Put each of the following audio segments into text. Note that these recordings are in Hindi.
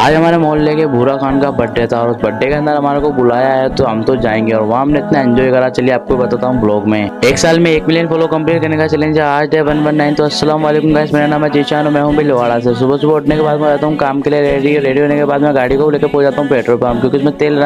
आज हमारे मोहल्ले के भूरा खान का बर्थडे था और उस बर्थडे के अंदर हमारे को बुलाया है तो हम तो जाएंगे और वहाँ हमने इतना एंजॉय करा। चलिए आपको बताता हूँ ब्लॉग में। एक साल में 1 मिलियन फॉलो कंप्लीट करने का चैलेंज है। आज है 119। तो अस्सलाम वालेकुम गाइस, मेरा नाम है जीशान और मैं हूँ भिलवाड़ा से। सुबह सुबह उठने के बाद मैं रहता हूँ काम के लिए रेडी होने के बाद मैं गाड़ी को लेकर पहुंच जाता हूँ पेट्रोल पंप, क्योंकि उसमें तेल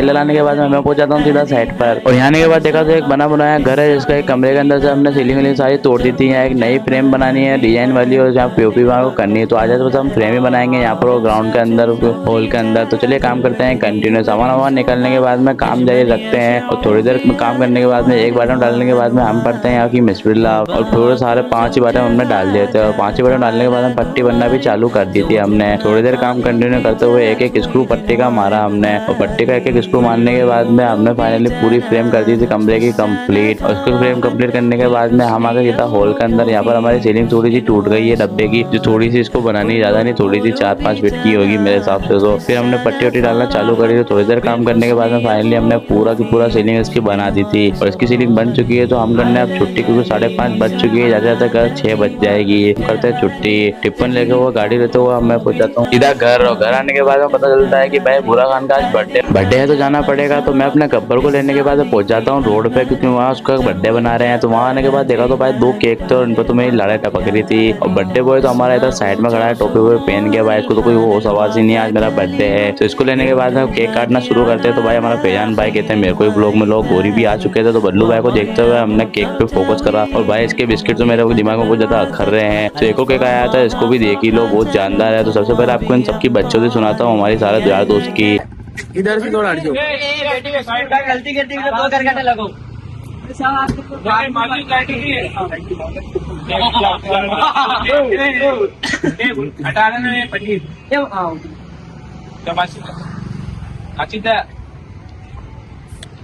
डलाने के बाद मैं पहुंच जाता हूँ सीधा साइड पर। और यहाँ आने के बाद देखा तो एक बना बनाया घर है जिसका एक कमरे के अंदर से हमने सीलिंग सारी तोड़ दी थी। यहाँ एक नई फ्रेम बनानी है डिजाइन वाली और जहाँ पीओपी को करनी है। तो आज बस हम फ्रेम ही बनाएंगे यहाँ पर ग्राउंड के अंदर हॉल के अंदर। तो चलिए काम करते हैं कंटिन्यू। सामान निकलने के बाद में काम जारी रखते हैं और थोड़ी देर में काम करने के बाद में एक बटन डालने के बाद में हम पढ़ते हैं यहाँ की बिस्मिल्लाह और पूरे सारे 5 ही बटन हमने डाल दिए थे। और 5 ही बटन डालने के बाद हम पट्टी बनना भी चालू कर दी थी हमने। थोड़ी देर काम कंटिन्यू करते हुए एक स्क्रू पट्टी का मारा हमने और पट्टी का एक स्क्रू मारने के बाद में हमने फाइनली पूरी फ्रेम कर दी थी कमरे की कंप्लीट। और उसको फ्रेम कंप्लीट करने के बाद में हम आगे सीधा हॉल के अंदर। यहाँ पर हमारी सीलिंग थोड़ी सी टूट गई है डब्बे की, जो थोड़ी सी इसको बनानी ज्यादा नहीं, थोड़ी सी 4-5 फीट की होगी मेरे हिसाब से। तो फिर हमने पट्टी वट्टी डालना चालू करी। तो थोड़ी देर काम करने के बाद में फाइनली हमने पूरा की पूरा सीलिंग इसकी बना दी थी और इसकी सीलिंग बन चुकी है। तो हम करने अब छुट्टी, क्योंकि 5:30 बज चुकी है। जाते जाते घर 6 बज जाएगी। करते हैं छुट्टी। टिफिन लेके हुआ गाड़ी लेते हुए मैं पहुंच जाता हूँ सीधा घर। और घर आने के बाद में पता चलता है कि भाई भूरा खान का आज बर्थडे है तो जाना पड़ेगा। तो मैं अपने गब्बर को लेने के बाद पहुंच जाता हूँ रोड पे, क्योंकि वहाँ उसका बर्थडे बना रहे हैं। तो वहाँ आने के बाद देखा तो भाई 2 केक थे और उन पर तो मेरी लड़ाई टपक रही थी। और बर्थडे बॉय तो हमारा इधर साइड में खड़ा है टोपी वोपी पहन के। भाई इसको तो कोई होश आवाज ही नहीं है आज मेरा बर्थडे है। तो इसको लेने के बाद में केक काटना शुरू करते हैं। तो भाई हमारा फैजान भाई कहते हैं मेरे को ब्लॉग में लोग गोरी भी आ चुके थे। तो बल्लू भाई को देखते हुए हमने केक पे फोकस करा। और भाई इसके बिस्किट तो मेरे दिमाग में बहुत ज्यादा अखर रहे हैं। तो एको केक आया था, इसको भी देख ही लो, बहुत जानदार है। तो सबसे पहले आपको इन सबकी बच्चों से सुनाता हूँ हमारी सारे यार दोस्त की। इधर से थोड़ा हटो। गलती करती है तो 2 घंटे लगो।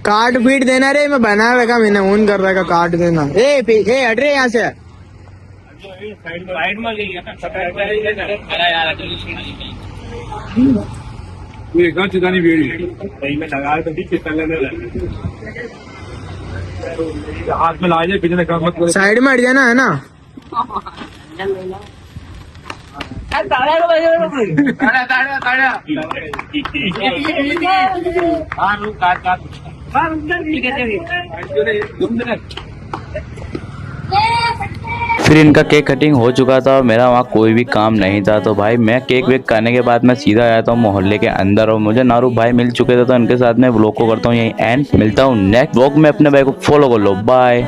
कार्ड फीट देना रे, मैं बना रखा मैंने ऑन कर रखा कार्ड देना। ए हट रे यहाँ से। हाथ में ला जाए बिजनेस काम मत करो। साइड में हट जाना है ना। फिर इनका केक कटिंग हो चुका था और मेरा वहाँ कोई भी काम नहीं था। तो भाई मैं केक वेक खाने के बाद मैं सीधा आया था मोहल्ले के अंदर और मुझे नारू भाई मिल चुके थे। तो इनके साथ में व्लॉग को करता हूँ यही एंड। मिलता हूँ नेक्स्ट व्लॉग में। अपने भाई को फॉलो कर लो। बाय।